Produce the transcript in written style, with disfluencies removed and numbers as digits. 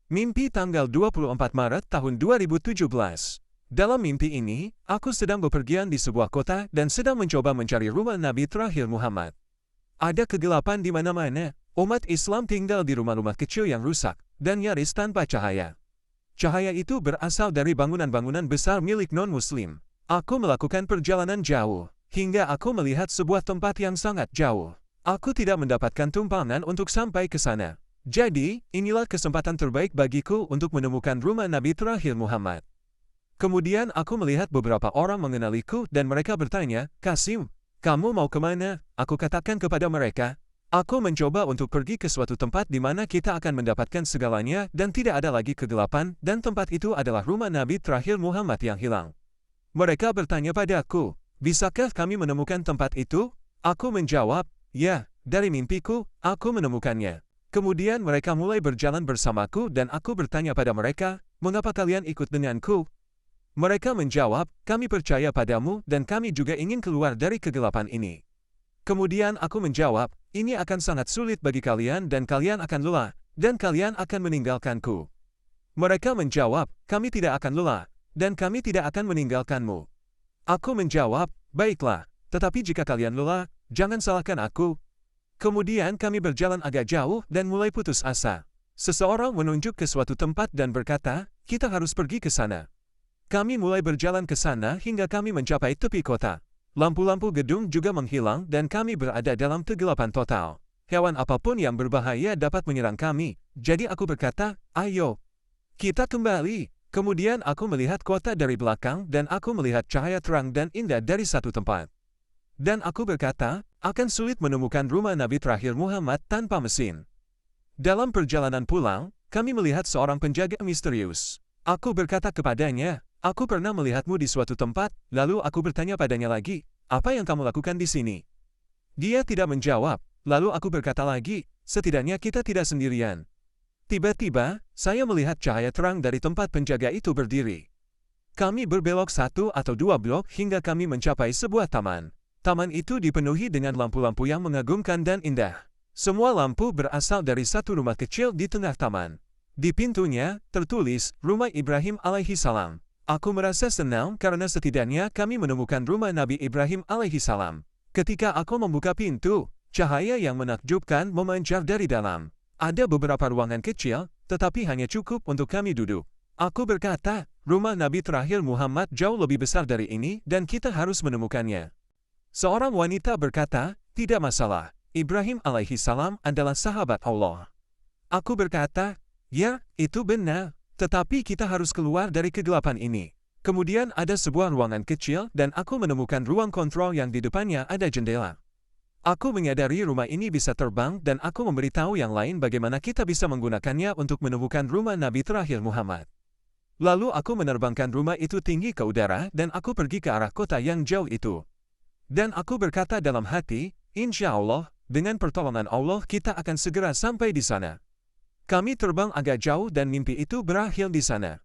Mimpi tanggal 24 Maret tahun 2017. Dalam mimpi ini, aku sedang bepergian di sebuah kota dan sedang mencoba mencari rumah Nabi terakhir Muhammad. Ada kegelapan di mana-mana. Umat Islam tinggal di rumah-rumah kecil yang rusak dan nyaris tanpa cahaya. Cahaya itu berasal dari bangunan-bangunan besar milik non-Muslim. Aku melakukan perjalanan jauh, hingga aku melihat sebuah tempat yang sangat jauh. Aku tidak mendapatkan tumpangan untuk sampai ke sana. Jadi, inilah kesempatan terbaik bagiku untuk menemukan rumah Nabi terakhir Muhammad. Kemudian aku melihat beberapa orang mengenaliku dan mereka bertanya, "Kasim, kamu mau kemana?" Aku katakan kepada mereka, "Aku mencoba untuk pergi ke suatu tempat di mana kita akan mendapatkan segalanya dan tidak ada lagi kegelapan, dan tempat itu adalah rumah Nabi terakhir Muhammad yang hilang." Mereka bertanya padaku, "Bisakah kami menemukan tempat itu?" Aku menjawab, "Ya, dari mimpiku, aku menemukannya." Kemudian mereka mulai berjalan bersamaku dan aku bertanya pada mereka, "Mengapa kalian ikut denganku?" Mereka menjawab, "Kami percaya padamu dan kami juga ingin keluar dari kegelapan ini." Kemudian aku menjawab, "Ini akan sangat sulit bagi kalian dan kalian akan lelah, dan kalian akan meninggalkanku." Mereka menjawab, "Kami tidak akan lelah, dan kami tidak akan meninggalkanmu." Aku menjawab, "Baiklah, tetapi jika kalian lelah, jangan salahkan aku." Kemudian kami berjalan agak jauh dan mulai putus asa. Seseorang menunjuk ke suatu tempat dan berkata, "Kita harus pergi ke sana." Kami mulai berjalan ke sana hingga kami mencapai tepi kota. Lampu-lampu gedung juga menghilang dan kami berada dalam kegelapan total. Hewan apapun yang berbahaya dapat menyerang kami, jadi aku berkata, "Ayo, kita kembali." Kemudian aku melihat kota dari belakang dan aku melihat cahaya terang dan indah dari satu tempat. Dan aku berkata, akan sulit menemukan rumah Nabi terakhir Muhammad tanpa mesin. Dalam perjalanan pulang, kami melihat seorang penjaga misterius. Aku berkata kepadanya, "Aku pernah melihatmu di suatu tempat," lalu aku bertanya padanya lagi, "Apa yang kamu lakukan di sini?" Dia tidak menjawab, lalu aku berkata lagi, "Setidaknya kita tidak sendirian." Tiba-tiba, saya melihat cahaya terang dari tempat penjaga itu berdiri. Kami berbelok 1 atau 2 blok hingga kami mencapai sebuah taman. Taman itu dipenuhi dengan lampu-lampu yang mengagumkan dan indah. Semua lampu berasal dari satu rumah kecil di tengah taman. Di pintunya, tertulis, "Rumah Ibrahim alaihi salam." Aku merasa senang karena setidaknya kami menemukan rumah Nabi Ibrahim alaihi salam. Ketika aku membuka pintu, cahaya yang menakjubkan memancar dari dalam. Ada beberapa ruangan kecil, tetapi hanya cukup untuk kami duduk. Aku berkata, rumah Nabi terakhir Muhammad jauh lebih besar dari ini dan kita harus menemukannya. Seorang wanita berkata, "Tidak masalah, Ibrahim alaihi salam adalah sahabat Allah." Aku berkata, "Ya, itu benar, tetapi kita harus keluar dari kegelapan ini." Kemudian ada sebuah ruangan kecil dan aku menemukan ruang kontrol yang di depannya ada jendela. Aku menyadari rumah ini bisa terbang dan aku memberitahu yang lain bagaimana kita bisa menggunakannya untuk menemukan rumah Nabi terakhir Muhammad. Lalu aku menerbangkan rumah itu tinggi ke udara dan aku pergi ke arah kota yang jauh itu. Dan aku berkata dalam hati, "Insya Allah, dengan pertolongan Allah kita akan segera sampai di sana." Kami terbang agak jauh dan mimpi itu berakhir di sana.